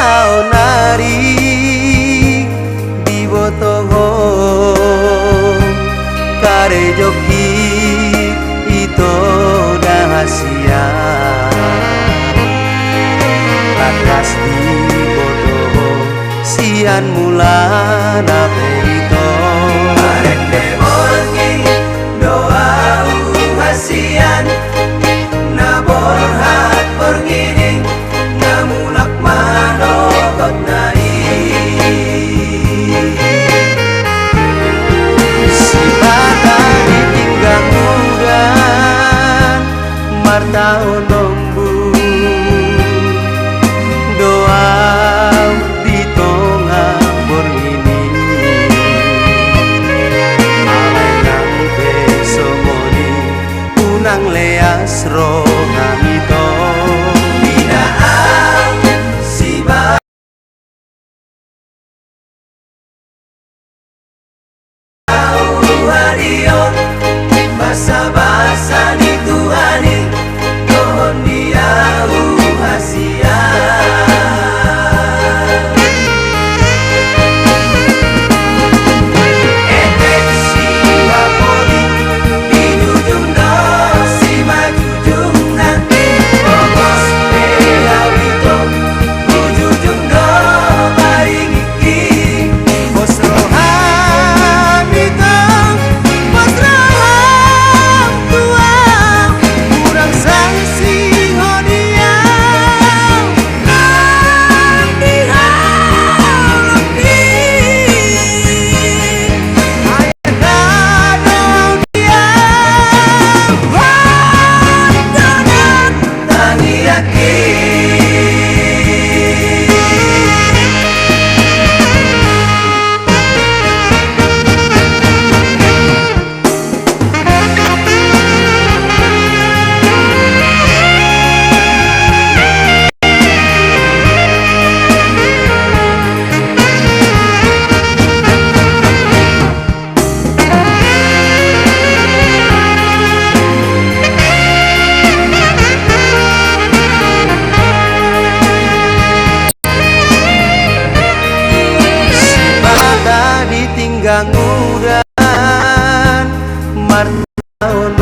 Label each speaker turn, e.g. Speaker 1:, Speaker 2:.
Speaker 1: nari di botoho kare joki itu dahasia atas di botoho sian mulana peito arek demongi doa hasian nabor hat pergining namulak manokot nai si bata ditinggang udan martao nombu doa di tongah borngini alay nang pesomoni unang leas rohang ito binaang si harion basa-basa di Tuhani pohon dia hasia etek si bapoli di jujung do si majujung nanti bogos peawito bujujung do baring iki bos rohan itu bos rohan tua kurang sanksi hodiang kan dihalaki ayah dadong dia wandonan tani ditinggang udan martao